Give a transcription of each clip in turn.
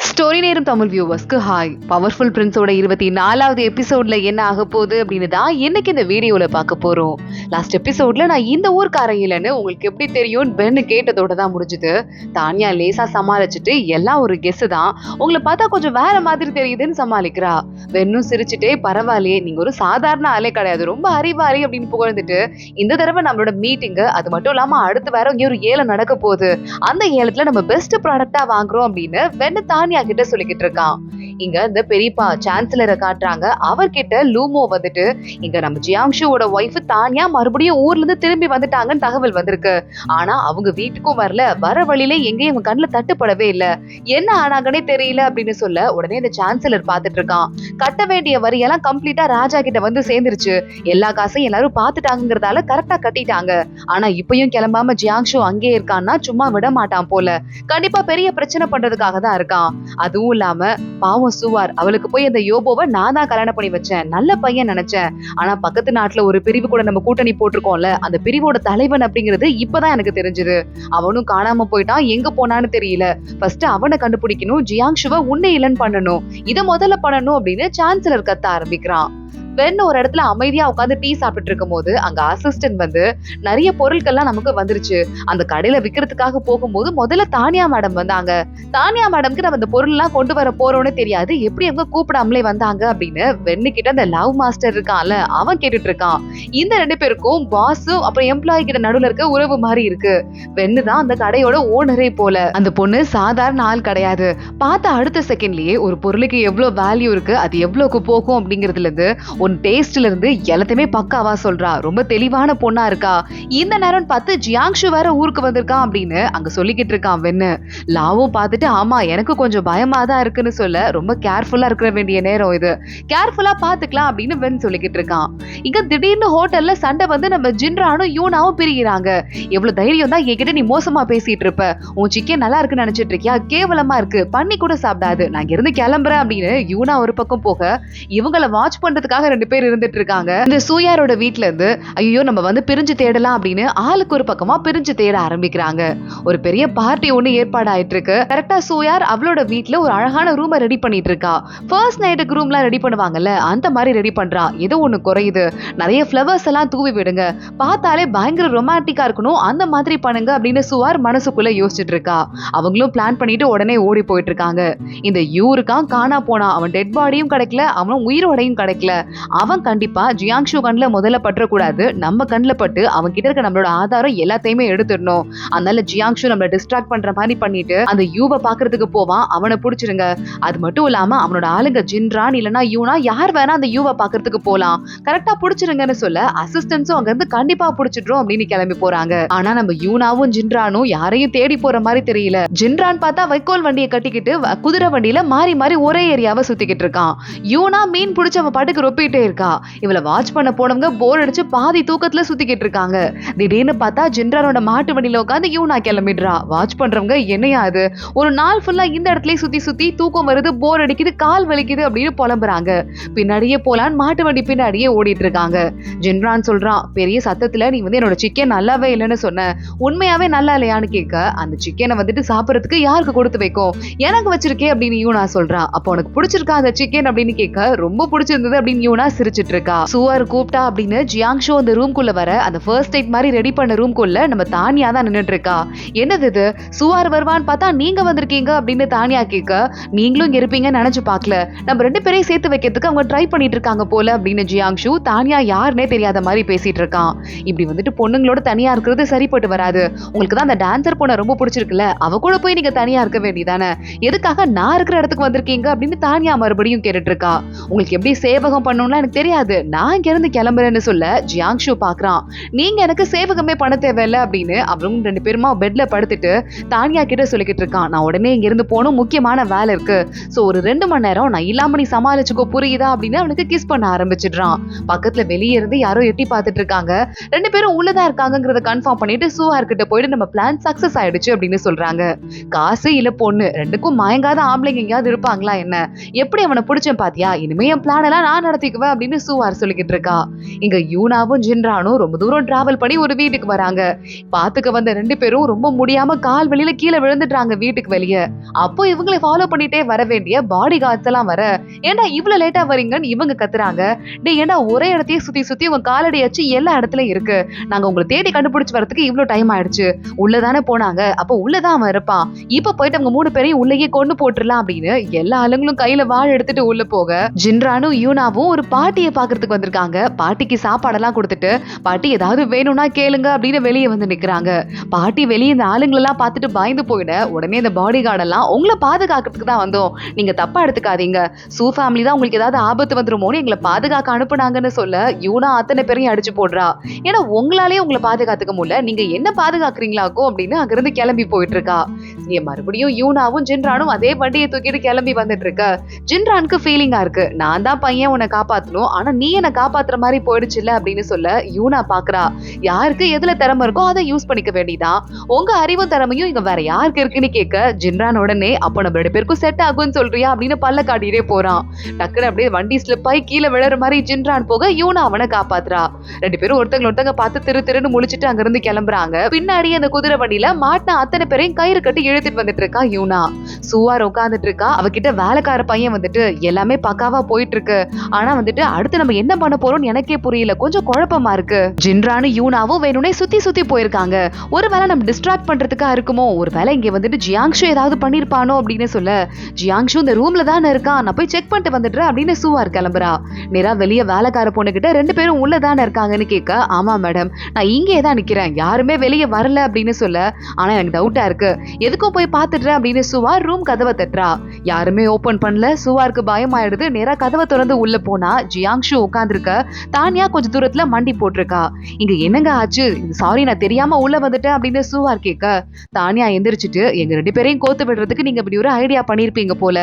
Story நேரம் Tamil வியூவர்ஸ்க்கு hi. Powerful பிரின்ஸோட 24வது எபிசோட்ல என்ன ஆக போகுது அப்படின்னு தான் இன்னைக்கு இந்த வீடியோல பார்க்க போறோம். லாஸ்ட் எபிசோட்ல நான் இந்த ஊர்க்காரன் இல்லைன்னு உங்களுக்கு எப்படி தெரியும் பென்னு கேட்டதோட தான் முடிஞ்சுது. தானியா லேசா சமாளிச்சுட்டு எல்லாம் ஒரு கெஸ் தான், உங்களை பார்த்தா கொஞ்சம் வேற மாதிரி தெரியுதுன்னு சமாளிக்கிறா. வென்னும் சிரிச்சுட்டே பரவாயில்லையே, நீங்க ஒரு சாதாரண ஆளே கிடையாது, ரொம்ப அறிவாளி அப்படின்னு புகழ்ந்துட்டு இந்த தடவை நம்மளோட மீட்டிங் அது மட்டும் இல்லாம அடுத்து வேற இங்க ஒரு ஏலம் நடக்க போகுது, அந்த ஏலத்துல நம்ம பெஸ்ட் ப்ராடக்டா வாங்குறோம் அப்படின்னு வென்னு தானியா கிட்ட சொல்லிக்கிட்டு இருக்கான். இங்க இந்த பெரியப்பா சான்சலரை காட்டுறாங்க. அவர்கிட்ட லூமோ வந்துட்டு இங்க நம்ம ஜியாங்ஷுவோட ஒய்ஃப் தானியா மறுபடியும் ஊர்ல இருந்து திரும்பி வந்துட்டாங்கன்னு தகவல் வந்திருக்கு. ஆனா அவங்க வீட்டுக்கும் வரல, வர வழியில எங்கேயும் இவங்க கண்ணுல தட்டுப்படவே இல்ல, என்ன ஆனாங்கன்னே தெரியல அப்படின்னு சொல்ல உடனே இந்த சான்சலர் பாத்துட்டு இருக்கான். கட்ட வேண்டிய வரியெல்லாம் கம்ப்ளீட்டா ராஜா கிட்ட வந்து சேர்ந்துருச்சு, எல்லா காசையும் எல்லாரும் பாத்துட்டாங்கிறதால கரெக்டா கட்டிட்டாங்க. ஆனா இப்பயும் கிளம்பாம ஜியாங்ஷு அங்கே இருக்கான்னா சும்மா விட மாட்டான் போல, கண்டிப்பா பெரிய பிரச்சனை பண்றதுக்காக தான் இருக்கான். அதுவும் இல்லாம பாவம் சுவார், அவளுக்கு போய் அந்த யோபோவை நான் தான் கல்யாணம் பண்ணி வச்சேன், நல்ல பையன் நினைச்சேன், ஆனா பக்கத்து நாட்டுல ஒரு பிரிவு கூட நம்ம கூட்டணி போட்டிருக்கோம்ல, அந்த பிரிவோட தலைவன் அப்படிங்கிறது இப்பதான் எனக்கு தெரிஞ்சது. அவனும் காணாம போயிட்டான், எங்க போனான்னு தெரியல, ஃபர்ஸ்ட் அவனை கண்டுபிடிக்கணும், ஜியாங்ஷுவை உன்னை இல்லைன்னு பண்ணணும், இதை முதல்ல பண்ணணும் அப்படின்னு சான்சலர் கத்த ஆரம்பிக்கிறான். வென் ஒரு இடத்துல அமைதியா உட்காந்து டீ சாப்பிட்டு இருக்கும் போது அங்க அசிஸ்டன்ட் வந்து நிறைய பொருட்கள்லாம் நமக்கு வந்துருச்சு, அந்த கடையில விக்கிறதுக்காக போகும்போது முதல்ல தானியா மேடம் வந்தாங்க, தானியா மேடம்க்கு நம்ம அந்த பொருள் எல்லாம் கொண்டு வர போறோம்னு தெரியாது, எப்படி அவங்க கூப்பிடாமலே வந்தாங்க அப்படின்னு வென்னு கிட்ட அந்த லவ் மாஸ்டர் இருக்கான்ல அவன் கேட்டுட்டு இருக்கான். இந்த ரெண்டு பேருக்கும் பாஸும் அப்புறம் எம்ப்ளாயி கிட்ட நடுவுல இருக்க உறவு மாதிரி இருக்கு. வென்னு தான் அந்த கடையோட ஓனரே போல. அந்த பொண்ணு சாதாரண ஆள் கிடையாது, பார்த்த அடுத்த செகண்ட்லயே ஒரு பொருளுக்கு எவ்வளவு வேல்யூ இருக்கு, அது எவ்வளவுக்கு போகும் அப்படிங்கறதுல இருந்து உன் டேஸ்ட்ல இருந்து எல்லாத்தையுமே பக்காவா சொல்றா, ரொம்ப தெளிவான பொண்ணா இருக்கா. இந்த நேரம் பார்த்து ஜியாங்ஷு வேற ஊருக்கு வந்திருக்கான் அப்படின்னு அங்க சொல்லிக்கிட்டு இருக்கான் வென்னு. லாவும் பார்த்துட்டு ஆமா எனக்கு கொஞ்சம் பயமா தான் இருக்குன்னு சொல்ல, ரொம்ப கேர்ஃபுல்லா இருக்க வேண்டிய நேரம் இது, கேர்ஃபுல்லா பாத்துக்கலாம் அப்படின்னு வென் சொல்லிக்கிட்டு இருக்கான். இங்க திடீர்னு ஹோட்டல்ல சண்டை வந்து நம்ம ஜின்ரானும் யூனாவும் பிரிகிறாங்க. எவ்வளவு தைரியம் தான் என்கிட்ட நீ மோசமா பேசிட்டு இருப்ப, உன் சிக்கன் நல்லா இருக்குன்னு நினைச்சிட்டு இருக்கியா, கேவலமா இருக்கு, பண்ணி கூட சாப்பிடாது, நான் இங்க இருந்து கிளம்புறேன் அப்படின்னு யூனா ஒரு பக்கம் போக இவங்களை வாட்ச் பண்றதுக்காக ரெண்டு பேர் இருந்துட்டு இருக்காங்க. இந்த சூயாரோட வீட்ல இருந்து ஐயோ நம்ம வந்து பிரிஞ்சு தேடலாம் அப்படின்னு ஆளுக்கு ஒரு பக்கமா பிரிஞ்சு தேட ஆரம்பிக்கிறாங்க. ஒரு பெரிய பார்ட்டி ஒண்ணு ஏற்பாடு ஆயிட்டு இருக்கு. கரெக்டா சூயார் அவளோட வீட்ல ஒரு அழகான ரூமை ரெடி பண்ணிட்டு இருக்கா. ஃபர்ஸ்ட் நைட்டுக்கு ரூம்லாம் ரெடி பண்ணுவாங்கல்ல அந்த மாதிரி ரெடி பண்றா. ஏதோ ஒண்ணு குறையுது, நிறைய ஃப்ளவர்ஸ் எல்லாம் தூவி விடுங்க, பார்த்தாலே பயங்கர ரொமான்டிக்கா இருக்கணும், அந்த மாதிரி பண்ணுங்க அப்படின்னு சுவார் மனசுக்குள்ள யோசிச்சுட்டு இருக்கா. அவங்களும் பிளான் பண்ணிட்டு உடனே ஓடி போயிட்டு இருக்காங்க. இந்த யூ இருக்கான், காணா போனா, அவன் டெட் பாடியும் கிடைக்கல, அவன் உயிரோடையும் கிடைக்கல. அவன் கண்டிப்பா ஜியாங்ஷு கண்ணுல முதல்ல பற்றக்கூடாது, நம்ம கண்ணுல பட்டு அவன் கிட்ட இருக்க நம்மளோட ஆதாரம் எல்லாத்தையுமே எடுத்துடணும். அதனால ஜியாங்ஷு நம்மள டிஸ்ட்ராக்ட் பண்ற மாதிரி பண்ணிட்டு அந்த யூவை பாக்குறதுக்கு போவான், அவனை புடிச்சிருங்க. அது மட்டும் இல்லாம அவனோட ஆளுங்க ஜின்ரான் இல்லனா யூனா யார் வேணா அந்த யூவை பாக்குறதுக்கு போலாம், கரெக்டா புடிச்சிருங்கன்னு சொல்ல அசிஸ்டன்ஸும் அங்க இருந்து கண்டிப்பா புடிச்சிடுறோம் அப்படின்னு கிளம்பி போறாங்க. ஆனா நம்ம யூனாவும் ஜின்ரானும் யாரையும் தேடி போற மாதிரி தெரியல. ஜின்ரான் பார்த்தா வைக்கோல் வண்டியை கட்டிக்கிட்டு குதிரை வண்டியில மாறி மாறி ஒரே ஏரியாவை சுத்திக்கிட்டு இருக்கான். யூனா மீன் பிடிச்சவன் பாட்டுக்கு ரொப்பிட்டே இருக்கா. இவளை வாட்ச் பண்ண போனவங்க போர் அடிச்சு பாதி தூக்கத்துல சுத்திக்கிட்டு இருக்காங்க. திடீர்னு பார்த்தா ஜின்ரானோட மாட்டு வண்டியில உட்காந்து யூனா கிளம்பிடுறா. வாட்ச் பண்றவங்க என்னையா அது, ஒரு நாள் ஃபுல்லா இந்த இடத்துல சுத்தி சுத்தி தூக்கம் வருது, போர் அடிக்குது, கால் வலிக்குது அப்படின்னு புலம்புறாங்க. பின்னாடியே போலான்னு மாட்டு வண்டி பின்னாடியே ஓடிட்டு இருக்காங்க. ஜின்ரான் சொல்றான், பெரிய சத்தத்துல நீ வந்து என்னோட சிக்கன் நல்லாவே இல்லைன்னு சொன்ன, உண்மையாவே நல்லா இல்லையான்னு கேட்க, அந்த சிக்கனை வந்துட்டு சாப்பிடறதுக்கு யாருக்கு கொடுத்து வைக்கும், எனக்கு வச்சிருக்கே அப்படின்னு யூனா சொல்றா. அப்போ உனக்கு பிடிச்சிருக்கா அந்த சிக்கன் அப்படின்னு கேட்க, ரொம்ப பிடிச்சிருந்தது அப்படின்னு யூனா சிரிச்சிட்டு இருக்கா. சுவர் கூப்பிட்டா அப்படின்னு ஜியாங்ஷு அந்த ரூம்குள்ள வர அந்த ஃபர்ஸ்ட் நைட் மாதிரி ரெடி பண்ண ரூம்குள்ள நம்ம தானியா தான் நின்னுட்டு இருக்கா. என்னது இது, சுவார் வருவான்னு பார்த்தா நீங்க வந்திருக்கீங்க அப்படின்னு தானியா கேட்க, நீங்களும் இங்க இருப்பீங்கன்னு நினைச்சு பார்க்கல, நம்ம ரெண்டு பேரையும் சேர்த்து வைக்கிறதுக்கு அவங்க ட்ரை பண்ணிட்டு இருக்காங்க போல அப்படின்னு ஜியாங்ஷு தானியா யாருன்னே தெரியாத மாதிரி பேசிட்டு இருக்கான். இப்படி வந்துட்டு பொண்ணுங்களோட தனியா இருக்கிறது சரிப்பட்டு வராது, உங்களுக்கு தான் அந்த டான்சர் பொண்ணை ரொம்ப பிடிச்சிருக்குல்ல, அவ கூட போய் நீங்க தனியா இருக்க வேண்டியதானே, எதுக்காக நான் இருக்கிற இடத்துக்கு வந்திருக்கீங்க அப்படின்னு தானியா மறுபடியும் கேட்டுட்டு இருக்கா. உங்களுக்கு எப்படி சேவகம் பண்ணணும்னா எனக்கு தெரியாது, நான் இங்க இருந்து கிளம்புறேன்னு சொல்ல ஜியாங்ஷு பாக்குறான், நீங்க எனக்கு சேவகமே பண்ண தேவையில்ல அப்படின்னு அவங்க ரெண்டு பேருமா பெட்ல படுத்துட்டு தானியா கிட்ட சொல்லிக்கிட்டு இருக்கான். நான் உடனே இங்க இருந்து போகணும், முக்கியமான வேலை இருக்கு, சோ ஒரு 2 மணி நேரம் நான் இல்லாம நீ சமாளிச்சுக்கோ புரியுதா அப்படின்னு அவனுக்கு கிஸ் பண்ண ஆரம்பிச்சிடுறான். பக்கத்துல வெளியே இருந்து யாரோ எட்டி பார்த்துட்டு இருக்காங்க. ரெண்டு பேரும் உள்ளதா இருக்காங்கிறத கன்ஃபார்ம் பண்ணிட்டு சூவார் கிட்ட போயிட்டு நம்ம பிளான் சக்சஸ் ஆயிடுச்சு அப்படின்னு சொல்றாங்க. காசு இல்ல பொண்ணு ரெண்டுக்கும் மயங்காத ஆம்பளைங்க எங்கேயாவது இருப்பாங்களா என்ன, எப்படி அவனை பிடிச்சேன் பாத்தியா, இனிமே என் பிளான் எல்லாம் நான் நடத்திக்க மாட்டிக்குவ அப்படின்னு சூவார் சொல்லிக்கிட்டு இருக்கா. இங்க யூனாவும் ஜின்ரானும் ரொம்ப தூரம் டிராவல் பண்ணி ஒரு வீட்டுக்கு வராங்க. பாத்துக்க வந்த 2 பேரும் ரொம்ப முடியாம கால் வலியில கீழே விழுந்துட்டாங்க வீட்டுக்கு வெளியே. அப்போ இவங்களை ஃபாலோ பண்ணிட்டே வர வேண்டிய பாடி கார்ட்ஸ் எல்லாம் வர, ஏண்டா இவ்வளவு லேட்டா வரீங்கன்னு இவங்க கத்துறாங்க. டே ஏண்டா ஒரே இடத்தையே சுத்தி சுத்தி உங்க காலடி அச்சு எல்லா இடத்துலயும் இருக்கு, நாங்க உங்களை தேடி கண்டுபிடிச்சு வரதுக்கு இவ்வளவு டைம் ஆயிடுச்சு, உள்ளதானே போனாங்க, அப்ப உள்ளதான் அவன் இருப்பான், இப்ப போயிட்டு அவங்க 3 பேரையும் உள்ளேயே கொண்டு போட்டுடலாம் அப்படின்னு எல்லா ஆளுங்களும் கையில வாள் எடுத்துட்டு உள்ள போக, ஜின்ரானும் யூனாவும் ஒரு பாட்டியை பாக்குறதுக்கு வந்திருக்காங்க. பாட்டிக்கு சாப்பாடெல்லாம் கொடுத்துட்டு, பாட்டி ஏதாவது வேணும்னா கேளுங்க அப்படின்னு வெளியே வந்து நிக்கிறாங்க. பாட்டி வெளியே இந்த ஆளுங்களெல்லாம் பார்த்துட்டு பயந்து போயிட, உடனே இந்த பாடி கார்டு எல்லாம் உங்களை பாதுகாக்கிறதுக்கு தான் வந்தோம், நீங்க தப்பா எடுத்துக்காதீங்க, சூ ஃபேமிலி தான் உங்களுக்கு ஏதாவது ஆபத்து வந்துருமோன்னு எங்களை பாதுகாக்க அனுப்புனாங்கன்னு சொல்ல யூனா அத்தனை பேரையும் அடிச்சு போடுறா. ஏன்னா உங்களாலே உங்களை பாதுகாத்துக்க முடியல, நீங்க என்ன பாதுகாக்கிறீங்களாக்கும் அப்படின்னு அங்கிருந்து கிளம்பி போயிட்டு இருக்கா. மறுபடியும் யூனாவும் ஜின்ரானும் அதே வண்டியை தூக்கிட்டு கிளம்பி வந்துட்டு இருக்க. ஜின்ரானுக்கு ஃபீலிங்கா இருக்கு, நான் தான் பையன் உன்னை காப்பாத்தணும், ஆனா நீ என்ன காப்பாத்துற மாதிரி போயிடுச்சுல்ல அப்படின்னு சொல்ல யூனா பாக்குறா. யாருக்கு எதுல திறமை இருக்கோ அதை யூஸ் பண்ணிக்க வேண்டியதான், உங்க அறிவும் திறமையும் இங்க வேற யாருக்கு இருக்குன்னு கேட்க, ஜின்ரான் உடனே அப்ப நம்ம 2 பேருக்கும் செட் ஆகும்னு சொல்றியா அப்படின்னு பல்ல காட்டிட்டே போறான். டக்குன்னு அப்படியே வண்டி ஸ்லிப் ஆகி கீழே விழற மாதிரி ஜின்ரான் போக யூனா அவனை காப்பாத்துறா. 2 பேரும் ஒருத்தங்க பார்த்து திருன்னு முழிச்சிட்டு அங்க இருந்து கிளம்புறாங்க. பின்னாடி அந்த குதிரை வண்டியில மாட்டின அத்தனை பேரையும் கயிறு கட்டி இழுத்துட்டு வந்துட்டு இருக்கா யூனா. சூவார் உட்காந்துட்டு இருக்கா. அவகிட்ட வேலைக்கார பையன் வந்துட்டு எல்லாமே பக்காவா போயிட்டு இருக்கு, ஆனா வந்துட்டு அடுத்து நம்ம என்ன பண்ண போறோம்னு எனக்கே புரியல, கொஞ்சம் குழப்பமா இருக்கு. ஜின்ரானும் யூனாவும் வேணும்னே சுத்தி போயிருக்காங்க. ஒருவேளை நம்ம டிஸ்ட்ராக்ட் பண்றதுக்கா இருக்குமோ, ஒருவேளை இங்க வந்துட்டு ஜியாங்ஷு ஏதாவது பண்ணிருப்பானோ அப்படின்னு சொல்ல, ஜியாங்ஷு இந்த ரூம்ல தானே இருக்கான், நான் போய் செக் பண்ணிட்டு வந்துடுறேன் அப்படின்னு சூவார் கிளம்புறா. நேரா வெளியே வேலைக்கார பொண்ணு கிட்ட 2 பேரும் உள்ளதானே இருக்காங்கன்னு கேட்க, ஆமா மேடம் நான் இங்கே தான் நிக்கிறேன், யாருமே வெளியே வரல அப்படின்னு சொல்ல, ஆனா எனக்கு டவுட்டா இருக்கு, எதுக்கும் போய் பாத்துடுறேன் அப்படின்னு சூவார் ரூம் கதவை தட்டுறா. யாருமே ஓபன் பண்ணல. சூவாருக்கு பயம் ஆயிடுது. நேரா கதவை திறந்து உள்ள போனா ஜியாங்ஷு உட்காந்துருக்க. தானியா கொஞ்சம் தூரத்துல மண்டி போட்டிருக்கா. இங்க என்னங்க ஆச்சு, சாரி நான் தெரியாம உள்ள வந்துட்டேன் அப்படின்னு சூவார் கேட்க, தானியா எந்திரிச்சிட்டு, எங்க 2 பேரையும் கோத்து விடுறதுக்கு நீங்க இப்படி ஒரு ஐடியா பண்ணிருப்பீங்க போல,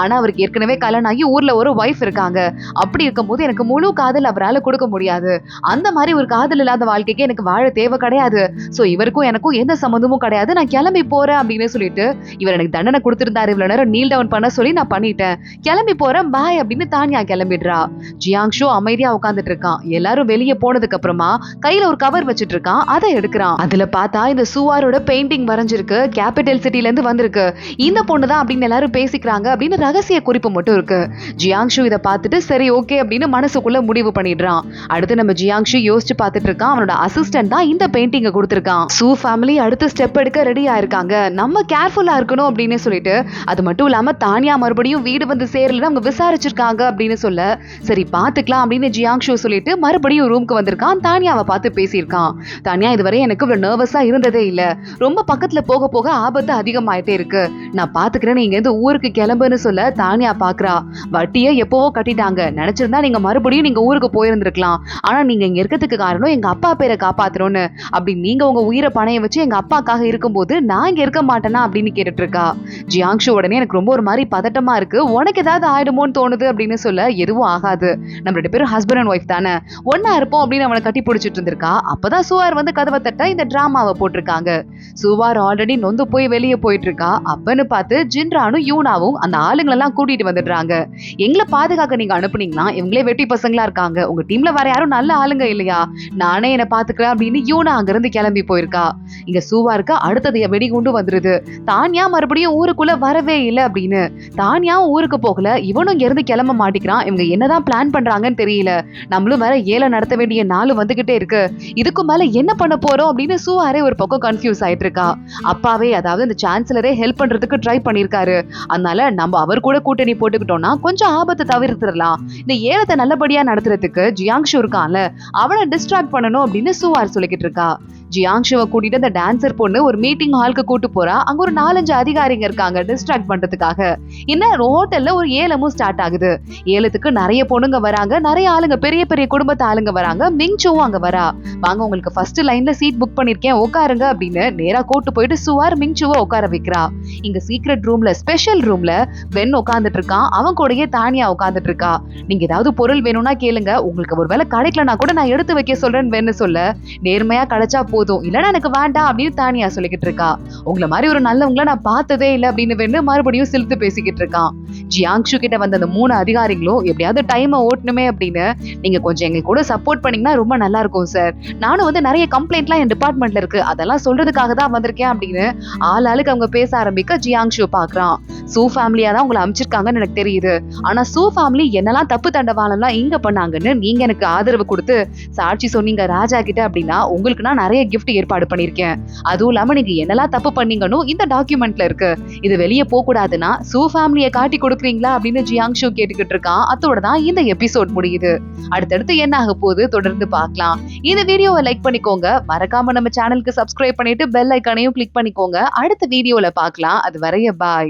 ஆனா அவருக்கு ஏற்கனவே கல்யாணம் ஆகி ஊர்ல ஒரு வைஃப் இருக்காங்க, அப்படி இருக்கும்போது எனக்கு முழு காதல் அவரால் கொடுக்க முடியாது, அந்த மாதிரி ஒரு காதல் இல்லாத வாழ்க்கைக்கு எனக்கு வாழ தேவை கிடையாது, சோ இவருக்கும் எனக்கும் எந்த சம்மந்தமும் கிடையாது, நான் கிளம்பி போறேன் அப்படின்னு சொல்லிட்டு, இவர் எனக்கு தண்டனை கொடுத்திருந்தாரு, இவ்வளவு நேரம் நீல் டவுன் பண்ண சொல்லி நான் பண்ணிட்டேன், கிளம்பி போறேன் பாய் அப்படின்னு தானியா கிளம்பிடுறா. ஜியாங்ஷு அமைதியா உட்காந்துட்டு இருக்கான். எல்லாரும் வெளியே போனதுக்கு அப்புறமா கையில ஒரு கவர் வச்சிட்டு இருக்கான், அதை எடுக்கிறான். அதுல பார்த்தா இந்த சூவாரோட பெயிண்டிங் வரைஞ்சிருக்கு, கேபிட்டல் சிட்டில இருந்து வந்திருக்கு, இந்த பொண்ணு தான் அப்படின்னு எல்லாரும் பேசிக்கிறாங்க அப்படின்னு ரகசிய குறிப்பு மட்டும் இருக்கு. ஜியாங்ஷு இதை பார்த்துட்டு சரி ஓகே அப்படின்னு மனசுக்குள்ள முடிவு பண்ணிடுறான். அடுத்து நம்ம ஜியாங்ஷு யோசிச்சு பார்த்துட்டு இருக்கான், அவனோட அசிஸ்டன்ட் தான் இந்த பெயிண்டிங்கை கொடுத்திருக்கான். சூ ஃபேமிலி அடுத்த ஸ்டெப் எடுக்க ரெடி ஆயிருக்காங்க, நம்ம கேர்ஃபுல்லா இருக்கணும் அப்படின்னு சொல்லிட்டு, அது மட்டும் இல்லாம தானியா மறுபடியும் வீடு வந்து சேரலன்னு அவங்க விசாரிச்சிருக்காங்க அப்படின்னு சொல்ல, சரி பாத்துக்கலாம் அப்படின்னு ஜியாங்ஷு சொல்லிட்டு மறுபடியும் ரூம்க்கு வந்திருக்கான். தானியாவை பார்த்து பேசியிருக்கான். தானியா இதுவரை எனக்கு இவ்வளவு நர்வஸா இருந்ததே இல்ல, ரொம்ப பக்கத்துல போக போக ஆபத்து அதிகமாயிட்டே இருக்கு, நான் பாத்துக்கிறேன், நீங்க இந்த ஊருக்கு கிளம்புன்னு சொல்ல தானியா பாக்குறா. வட்டியை எப்பவோ கட்டிட்டாங்க, நினைச்சிருந்தா நீங்க மறுபடியும் நீங்க ஊருக்கு போயிருந்திருக்கலாம், ஆனா நீங்க இங்க இருக்கிறதுக்கு காரணம் எங்க அப்பா பேரை காப்பாத்துறோன்னு, அப்படி நீங்க உங்க உயிரை பணைய வச்சு எங்க அப்பாக்காக இருக்கும்போது நான் இங்க இருக்க மாட்டேனா அப்படின்னு கேட்டுட்டு இருக்கா. ஜியாங்ஷு உடனே எனக்கு ரொம்ப ஒரு மாதிரி பதட்டமா இருக்கு, உனக்கு ஏதாவது ஆயிடுமோன்னு தோணுது அப்படின்னு சொல்ல, எதுவும் ஆகாது, நம்ம 2 பேரும் ஹஸ்பண்ட் அண்ட் ஒய்ஃப் தானே, ஒன்னா இருப்போம் அப்படின்னு அவனை கட்டி பிடிச்சிட்டு இருந்திருக்கா. அப்பதான் சூவார் வந்து கதவை தட்ட இந்த டிராமாவை போட்டிருக்காங்க. சூவார் ஆல்ரெடி நொந்து போய் வெளியே போயிட்டு இருக்கா. அப்பன்னு பார்த்து ஜின்ரானும் யூனாவும் அந்த ஆளுங்களெல்லாம் கூட்டிட்டு வந்துடுறாங்க. எங்களை பாதுகாக்க நீங்க அனுப்புனீங்களா, இவங்களே வெட்டி பசங்களா இருக்காங்க, உங்க டீம்ல வேற யாரும் நல்ல ஆளுங்க இல்லையா, நானே என்ன பாத்துக்கிறேன் அப்படின்னு யூனா அங்க இருந்து கிளம்பி போயிருக்கா. இங்க சூவாருக்கு அடுத்தது வெடிகுண்டு வந்துருது. தானியா மறுபடியும் ஊருக்குள்ள வரவே இல்லை அப்படின்னு. தானியாவும் ஊருக்கு போகல, இவனும் இங்க இருந்து கிளம்ப மாட்டேங்கிறான். இவங்க என்னதான் பிளான் பண்றாங்கன்னு தெரியல, நம்மளும் வேற ஏல நடத்த வேண்டிய நாள் வந்துகிட்டே இருக்கு, இதுக்கு மேல என்ன பண்ண போறோம் அப்படின்னு சூவாரே ஒரு பக்கம் கன்ஃபியூஸ் ஆயிட்டு இருக்கா. அப்பாவே அதாவது இந்த சான்சலரே ஹெல்ப் பண்றதுக்கு ட்ரை பண்ணிருக்காரு, அதனால நம்ம அவர் கூட கூட்டணி போட்டுக்கிட்டோம்னா கொஞ்சம் ஆபத்தை தவிர்த்துடலாம், இந்த ஏலத்தை நல்லபடியா நடத்துறதுக்கு ஜியாங்ஷு இருக்கான்ல அவனை டிஸ்ட்ராக்ட் பண்ணணும் அப்படின்னு சூவார் சொல்லிக்கிட்டு இருக்கா. ஜியாங்ஷுவை கூட்டிட்டு அந்த டான்சர் பொண்ணு ஒரு மீட்டிங் ஹாலுக்கு கூட்டு போறா. அங்க ஒரு 4-5 அதிகாரிங்க இருக்காங்க டிஸ்ட்ராக்ட் பண்றதுக்காக. இன்னும் ஹோட்டல்ல ஒரு ஏலமும் ஸ்டார்ட் ஆகுது. ஏலத்துக்கு நிறைய பொண்ணுங்க வராங்க, நிறைய ஆளுங்க, பெரிய பெரிய குடும்பத்து ஆளுங்க வராங்க. மிங்சுவும் அங்க வரா. வாங்க உங்களுக்கு ஃபர்ஸ்ட் லைன்ல சீட் புக் பண்ணிருக்கேன் உட்காருங்க அப்படின்னு நேரா கூட்டு போயிட்டு சுவார் மிங்சுவை உட்கார வைக்கிறா. இங்க சீக்ரெட் ரூம்ல ஸ்பெஷல் ரூம்ல வென் உட்காந்துட்டு இருக்கான், அவன் கூடயே தானியா உட்காந்துட்டு இருக்கா. நீங்க ஏதாவது பொருள் வேணும்னா கேளுங்க, உங்களுக்கு ஒரு வேலை கிடைக்கலனா கூட நான் எடுத்து வைக்க சொல்றேன்னு வென்னு சொல்ல, நேர்மையா கிடைச்சா போதும், இல்லனா எனக்கு வேண்டாம் அப்படின்னு தானியா சொல்லிக்கிட்டு இருக்கா. உங்களை மாதிரி ஒரு நல்லவங்கள நான் பார்த்ததே இல்லை அப்படின்னு வென்னு மறுபடியும் சிரித்து பேசிக்கிட்டு இருக்கான். ஜியாங்ஷு கிட்ட வந்த அந்த 3 அதிகாரிகளும் எப்படியாவது டைமை ஓட்டணுமே அப்படின்னு நீங்க கொஞ்சம் எங்க கூட சப்போர்ட் பண்ணீங்கன்னா ரொம்ப நல்லா இருக்கும் சார். நானும் நிறைய கம்ப்ளைண்ட்லாம் என் டிபார்ட்மெண்ட்ல இருக்கு, அதெல்லாம் சொல்றதுக்காக தான் வந்திருக்கேன் அப்படின்னு ஆளாளுக்கு அவங்க பேச ஆரம்பிக்க ஜியாங்ஷு பாக்குறான். சூ ஃபேமிலியா தான் உங்களை அமைச்சிருக்காங்கன்னு எனக்கு தெரியுது. ஆனா சூ ஃபேமிலி என்னெல்லாம் தப்பு தண்டவாளம்லாம் இங்க பண்ணாங்கன்னு நீங்க எனக்கு ஆதரவு கொடுத்து சாட்சி சொன்னீங்க ராஜா கிட்ட அப்படின்னா உங்களுக்கு நான் நிறைய கிஃப்ட் ஏற்பாடு பண்ணிருக்கேன். அதுவும் இல்லாம நீங்க என்னெல்லாம் தப்பு பண்ணீங்கன்னு இந்த டாக்குமெண்ட்ல இருக்கு. இது வெளியே போக கூடாதுன்னா சூ ஃபேமிலியை காட்டி கொடுக்குறீங்களா அப்படின்னு ஜியாங்ஷு கேட்டுக்கிட்டு இருக்கான். அதோட தான் இந்த எபிசோட் முடியுது. அடுத்தடுத்து என்ன ஆக போகுது தொடர்ந்து பார்க்கலாம். இந்த வீடியோவை லைக் பண்ணிக்கோங்க, மறக்காம நம்ம சேனலுக்கு சப்ஸ்கிரைப் பண்ணிட்டு பெல் ஐக்கானையும் கிளிக் பண்ணிக்கோங்க. அடுத்த வீடியோல பார்க்கலாம். அது வரைய பாய்.